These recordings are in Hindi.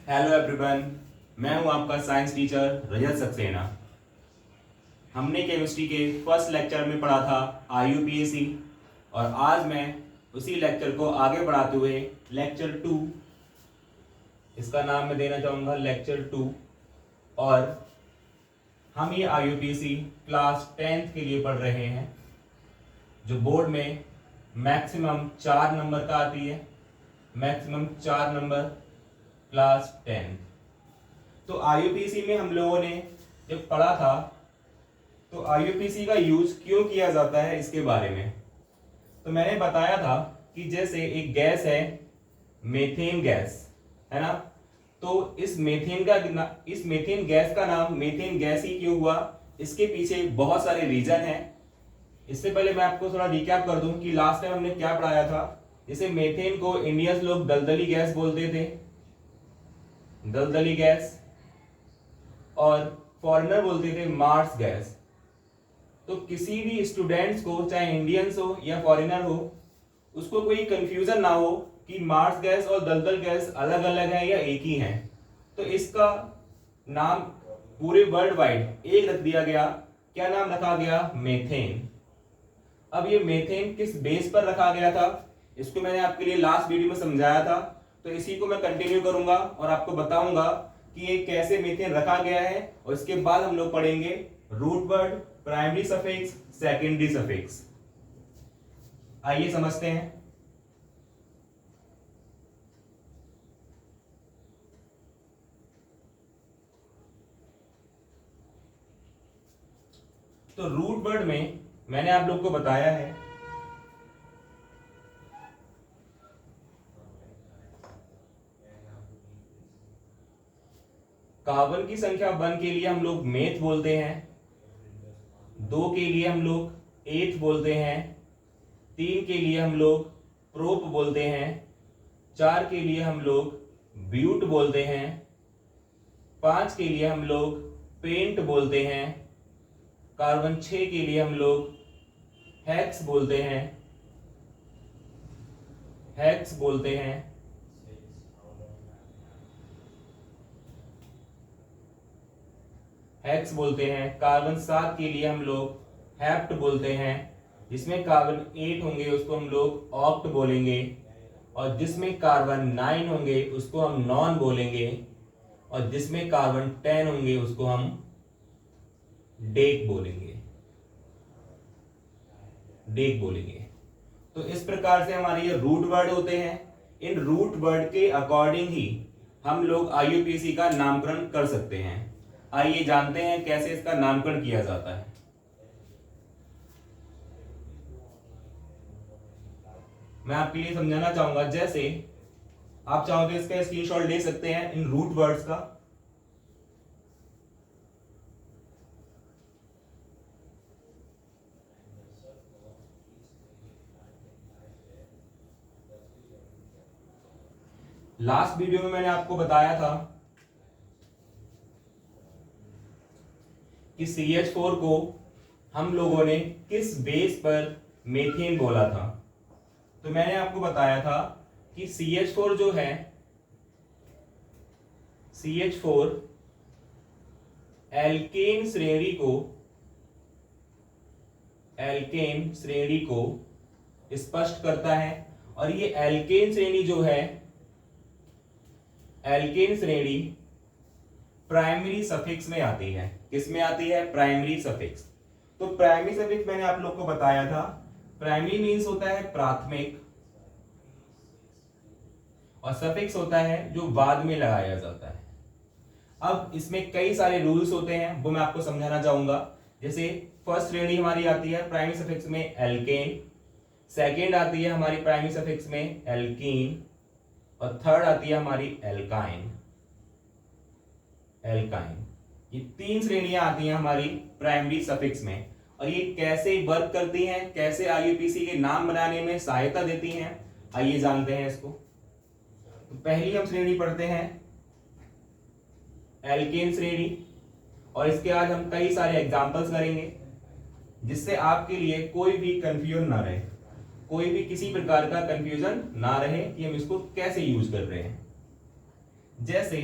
हेलो एवरीवन, मैं हूं आपका साइंस टीचर रजत सक्सेना। हमने केमिस्ट्री के फर्स्ट लेक्चर में पढ़ा था आईयूपीएसी और आज मैं उसी लेक्चर को आगे बढ़ाते हुए लेक्चर 2, इसका नाम मैं देना चाहूँगा लेक्चर 2। और हम ये आईयूपीएसी क्लास 10th के लिए पढ़ रहे हैं, जो बोर्ड में मैक्सिमम 4 नंबर का आती है, मैक्सिमम 4 नंबर क्लास 10th। तो आईयूपीएसी में हम लोगों ने जब पढ़ा था तो आईयूपीएसी का यूज क्यों किया जाता है इसके बारे में तो मैंने बताया था कि जैसे एक गैस है मीथेन गैस, है ना। तो इस मीथेन गैस का नाम मीथेन गैस ही क्यों हुआ, इसके पीछे बहुत सारे रीजन हैं। इससे पहले मैं आपको थोड़ा रिकैप कर दूं कि लास्ट टाइम हमने क्या पढ़ाया था। जैसे मीथेन को इंडियंस लोग दलदली गैस बोलते थे, दलदली गैस, और फॉरेनर बोलते थे मार्स गैस। तो किसी भी स्टूडेंट्स को, चाहे इंडियंस हो या फॉरेनर हो, उसको कोई कंफ्यूजन ना हो कि मार्स गैस और दलदल गैस अलग अलग है या एक ही है। तो इसका नाम पूरे वर्ल्ड वाइड एक रख दिया गया। क्या नाम रखा गया? मीथेन। अब ये मीथेन किस बेस पर रखा गया था, इसको मैंने आपके लिए लास्ट वीडियो में समझाया था। तो इसी को मैं कंटिन्यू करूंगा और आपको बताऊंगा कि ये कैसे मीथेन रखा गया है। और इसके बाद हम लोग पढ़ेंगे root word, primary suffix, secondary suffix. आइए समझते हैं। तो रूट वर्ड में मैंने आप लोग को बताया है कार्बन की संख्या 1 के लिए हम लोग मेथ बोलते हैं, 2 के लिए हम लोग एथ बोलते हैं, 3 के लिए हम लोग प्रोप बोलते हैं, 4 के लिए हम लोग ब्यूट बोलते हैं, 5 के लिए हम लोग पेंट बोलते हैं, कार्बन 6 के लिए हम लोग हेक्स बोलते हैं, हेक्स बोलते हैं, हेक्स बोलते हैं। कार्बन 7 के लिए हम लोग हेप्ट बोलते हैं, जिसमें कार्बन 8 होंगे उसको हम लोग ऑक्ट बोलेंगे, और जिसमें कार्बन 9 होंगे उसको हम नॉन बोलेंगे, और जिसमें कार्बन 10 होंगे उसको हम डेक बोलेंगे, डेक बोलेंगे। तो इस प्रकार से हमारे ये रूट वर्ड होते हैं। इन रूट वर्ड के अकॉर्डिंग ही हम लोग आईयूपीएसी का नामकरण कर सकते हैं। आइए जानते हैं कैसे इसका नामकरण किया जाता है। मैं आपके लिए समझाना चाहूंगा। जैसे आप चाहो तो इसका स्क्रीनशॉट ले सकते हैं इन रूट वर्ड्स का। लास्ट वीडियो में मैंने आपको बताया था कि CH4 को हम लोगों ने किस बेस पर मीथेन बोला था। तो मैंने आपको बताया था कि CH4 जो है, CH4 एल्केन श्रेणी को स्पष्ट करता है। और ये एल्केन श्रेणी जो है, एल्केन श्रेणी प्राइमरी सफिक्स में आती है। किस में आती है? Primary suffix. तो प्राइमरी सफिक्स मैंने आप लोग को बताया था, प्राइमरी मींस होता है प्राथमिक, और सफिक्स होता है जो बाद में लगाया जाता है। अब इसमें कई सारे रूल्स होते हैं, वो मैं आपको समझाना चाहूंगा। जैसे फर्स्ट श्रेणी हमारी आती है प्राइमरी सफिक्स में एल्केन, सेकेंड आती है हमारी प्राइमरी सफिक्स में एल्कीन, और थर्ड आती है हमारी एल्काइन। एल्काइन, ये 3 श्रेणियां आती हैं हमारी प्राइमरी सफिक्स में। और ये कैसे वर्क करती हैं, कैसे आईयूपीएसी के नाम बनाने में सहायता देती हैं, आइए जानते हैं इसको। तो पहली हम श्रेणी पढ़ते हैं एल्केन श्रेणी, और इसके आज हम कई सारे एग्जांपल्स करेंगे जिससे आपके लिए कोई भी कंफ्यूजन ना रहे, कोई भी किसी प्रकार का कंफ्यूजन ना रहे कि हम इसको कैसे यूज कर रहे हैं। जैसे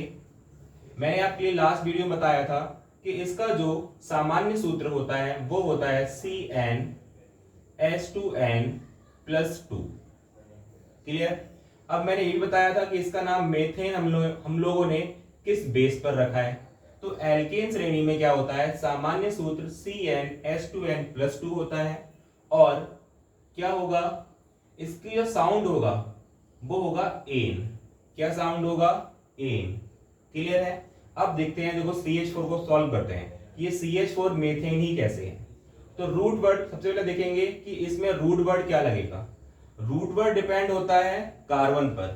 मैंने आपके लिए लास्ट वीडियो में बताया था कि इसका जो सामान्य सूत्र होता है वो होता है CnH2n+2। क्लियर। अब मैंने ये भी बताया था कि इसका नाम मेथेन हम लोगों ने किस बेस पर रखा है। तो एल्केन श्रेणी में क्या होता है, सामान्य सूत्र CnH2n+2 होता है और क्या होगा, इसकी जो साउंड होगा वो होगा एन। क्या साउंड होगा, एन। क्लियर है। अब देखते हैं, देखो CH4 को सॉल्व करते हैं, ये CH4 मेथेन ही कैसे है। तो रूट वर्ड सबसे पहले देखेंगे कि इसमें रूट वर्ड क्या लगेगा। रूट वर्ड डिपेंड होता है कार्बन पर।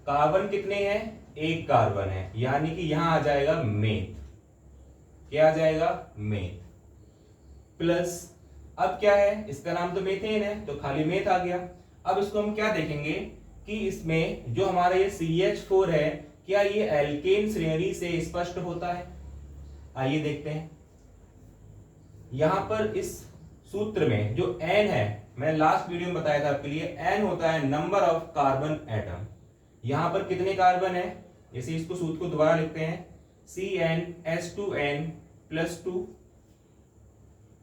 कार्बन कितने हैं, एक कार्बन है, यानी कि यहां आ जाएगा मेथ। क्या आ जाएगा, मेथ। प्लस अब क्या है, इसका नाम तो मेथेन है तो खाली मेथ आ गया। अब इसको हम क्या देखेंगे कि इसमें जो हमारा ये CH4 है, क्या ये एल्केन श्रेणी से स्पष्ट होता है। आइए देखते हैं। यहां पर इस सूत्र में जो N है, मैंने लास्ट वीडियो में बताया था आपके लिए, N होता है नंबर ऑफ कार्बन एटम। यहां पर कितने कार्बन है, जैसे इसको सूत्र को दोबारा लिखते हैं, CnH2n+2।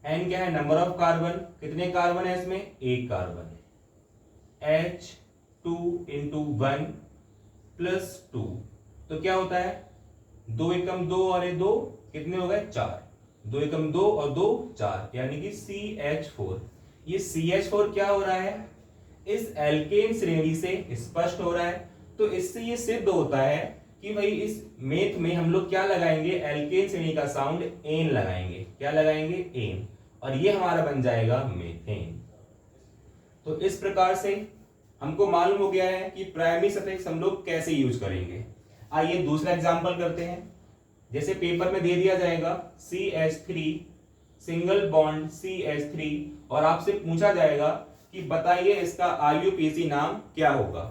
N क्या है, नंबर ऑफ कार्बन। कितने कार्बन है इसमें, एक कार्बन है। H2 इंटू 1 प्लस 2, तो क्या होता है, 2 एकम 2 और ये 2 कितने हो गए, 4। 2 एकम 2 और 2 4, यानी कि CH4। ये CH4 क्या हो रहा है, इस एल्केन श्रेणी से स्पष्ट हो रहा है। तो इससे ये सिद्ध होता है कि भाई इस मेथ में हम लोग क्या लगाएंगे, एल्केन श्रेणी का साउंड एन लगाएंगे। क्या लगाएंगे, एन, और ये हमारा बन जाएगा मेथेन। तो इस प्रकार से हमको मालूम हो गया है कि प्राइमरी सफिक्स हम लोग कैसे यूज करेंगे। आइए दूसरा एग्जांपल करते हैं। जैसे पेपर में दे दिया जाएगा CH3 सिंगल बॉन्ड CH3 और आपसे पूछा जाएगा कि बताइए इसका IUPAC नाम क्या होगा।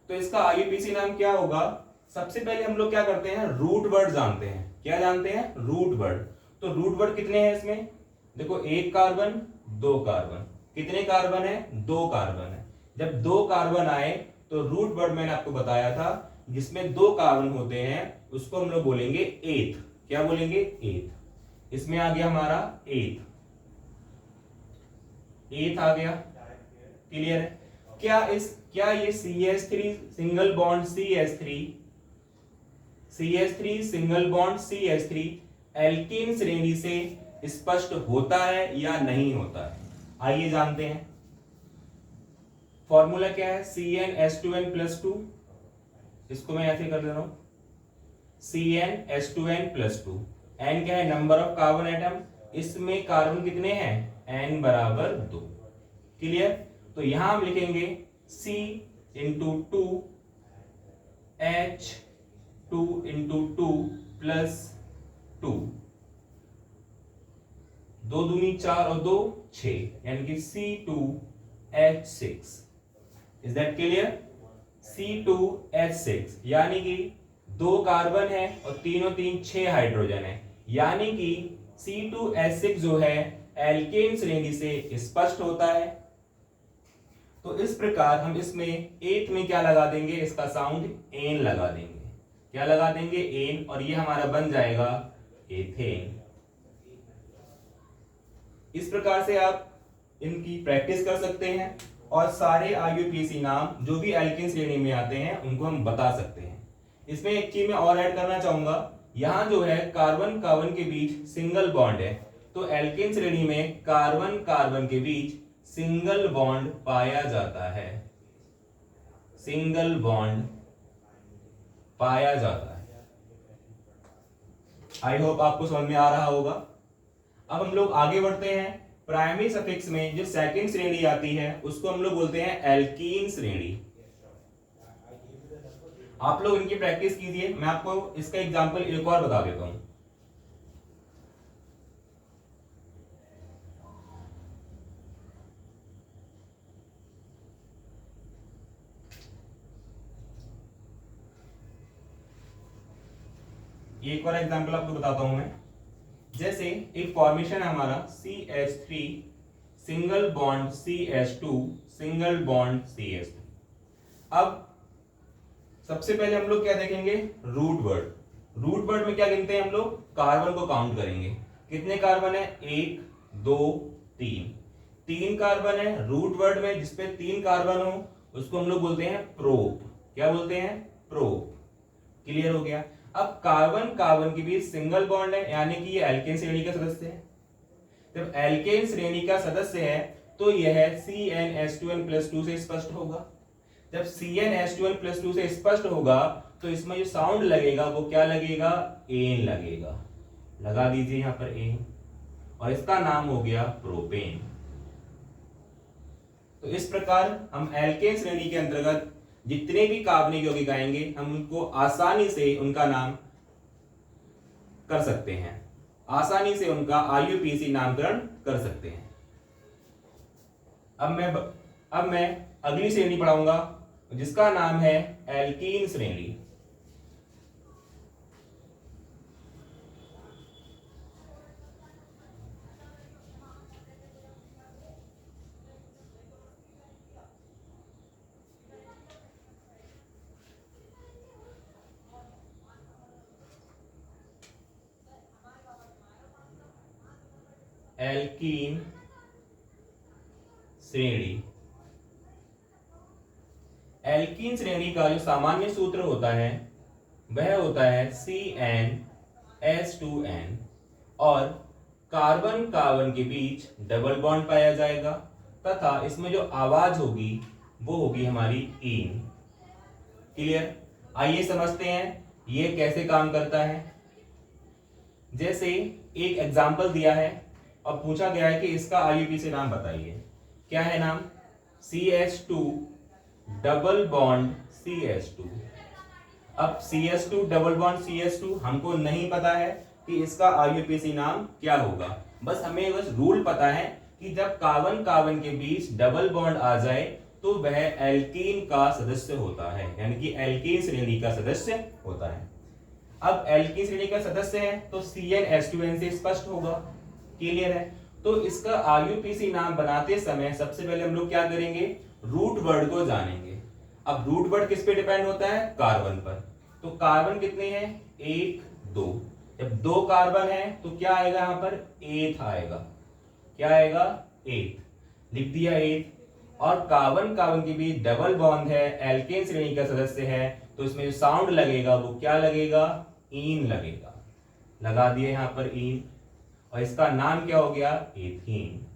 तो इसका IUPAC नाम क्या होगा, सबसे पहले हम लोग क्या करते हैं, रूट वर्ड जानते हैं। क्या जानते हैं, रूट वर्ड। तो रूट वर्ड कितने हैं इसमें, देखो एक कार्बन, दो कार्बन। कितने कार्बन है, दो कार्बन है। जब दो कार्बन आए तो रूट वर्ड मैंने आपको बताया था, जिसमें दो कार्बन होते हैं उसको हम लोग बोलेंगे एथ। क्या बोलेंगे, एथ। इसमें आ गया हमारा एथ, एथ आ गया। क्लियर है। क्या ये CH3 single bond CH3 single bond CH3 alkane श्रेणी से स्पष्ट होता है या नहीं होता है। आइए जानते हैं। फॉर्मूला क्या है, CnH2n+2। इसको मैं ऐसे कर दे रहा हूं, CnH2n+2। N क्या है, नंबर ऑफ कार्बन एटम। इसमें कार्बन कितने हैं, N बराबर 2। क्लियर। तो यहां हम लिखेंगे C into 2 H2 into 2 plus 2, 2 दूनी 4 और 2 6, यानी कि C2H6। Is that clear, C2H6, यानी कि दो कार्बन है और तीनों तीन 6 हाइड्रोजन है, यानी कि C2H6 जो है एल्केन श्रेणी से स्पष्ट होता है। तो इस प्रकार हम इसमें एथ में क्या लगा देंगे, इसका साउंड एन लगा देंगे। क्या लगा देंगे, एन, और ये हमारा बन जाएगा एथेन। इस प्रकार से आप इनकी प्रैक्टिस कर सकते हैं और सारे IUPAC नाम जो भी एल्केन श्रेणी में आते हैं उनको हम बता सकते हैं। इसमें एक चीज मैं और ऐड करना चाहूंगा, यहां जो है कार्बन कार्बन के बीच सिंगल बॉन्ड है, तो एल्केन श्रेणी में कार्बन कार्बन के बीच सिंगल बॉन्ड पाया जाता है। सिंगल बॉन्ड पाया जाता है। आई होप आपको समझ में आ रहा होगा। अब हम लोग आगे बढ़ते हैं। प्राइमरी सफिक्स में जो सेकंड श्रेणी आती है उसको हम लोग बोलते हैं एल्कीन श्रेणी। आप लोग इनकी प्रैक्टिस कीजिए, मैं आपको इसका एग्जांपल एक और बता देता हूं। एक और एग्जांपल आपको बताता हूं मैं। जैसे एक फॉर्मेशन है हमारा CH3 single bond CH2 single bond CH3। अब सबसे पहले हम लोग क्या देखेंगे, रूट वर्ड। रूट वर्ड में क्या गिनते हैं हम लोग, कार्बन को काउंट करेंगे। कितने कार्बन है, 1 2 3, 3 कार्बन है। रूट वर्ड में जिसपे 3 कार्बन हो उसको हम लोग बोलते हैं प्रोप। क्या बोलते हैं, प्रोप। क्लियर हो गया। अब कार्बन कार्बन के बीच सिंगल बॉन्ड है, यानी कि ये एल्केन श्रेणी का सदस्य है। जब एल्केन श्रेणी का सदस्य है तो यह CnH2n+2 से स्पष्ट होगा। जब CnH2n+2 से स्पष्ट होगा तो इसमें जो साउंड लगेगा वो क्या लगेगा, एन लगेगा। लगा दीजिए यहां पर एन, और इसका नाम हो गया प्रोपेन। तो इस प्रकार हम एल्केन श्रेणी के अंतर्गत जितने भी कार्बनिक यौगिक आएंगे हम उनको आसानी से उनका नाम कर सकते हैं, आसानी से उनका IUPAC नामकरण कर सकते हैं। अब मैं अगली श्रेणी पढ़ाऊंगा जिसका नाम है एल्कीन श्रेणी। एल्कीन श्रेणी, एल्कीन श्रेणी का जो सामान्य सूत्र होता है वह होता है CnH2n, और कार्बन कार्बन के बीच डबल बॉन्ड पाया जाएगा तथा इसमें जो आवाज होगी वो होगी हमारी इन। क्लियर। आइए समझते हैं ये कैसे काम करता है। जैसे एक एग्जाम्पल दिया है और पूछा गया है कि इसका IUPAC नाम बताइए। क्या है नाम, CH2 डबल बॉन्ड CH2। अब CH2 डबल बॉन्ड CH2 हमको नहीं पता है कि इसका IUPAC नाम क्या होगा, बस हमें बस रूल पता है कि जब कार्बन कार्बन के बीच डबल बॉन्ड आ जाए तो वह एल्कीन का सदस्य होता है, यानी कि एल्कीन श्रेणी का सदस्य होता है। अब एल्कीन श्रेणी का सदस्य है तो CnH2n से स्पष्ट होगा। क्लियर है। तो इसका IUPAC नाम बनाते समय सबसे पहले हम लोग क्या करेंगे, रूट वर्ड को जानेंगे। अब रूट वर्ड किस पे डिपेंड होता है, कार्बन पर। तो कार्बन कितने हैं, 1 2। जब 2 कार्बन है तो क्या आएगा यहां पर, 8 आएगा। क्या आएगा, 8 लिख दिया 8। और कार्बन कार्बन के बीच डबल बॉन्ड है, एल्केन श्रेणी का सदस्य है, तो इसमें जो साउंड लगेगा वो क्या लगेगा, इन लगेगा। लगा दिए यहां पर इन, और इसका नाम क्या हो गया, एथीन।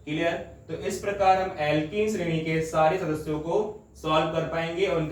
क्लियर। तो इस प्रकार हम एल्कीन श्रेणी के सारे सदस्यों को सॉल्व कर पाएंगे और उनका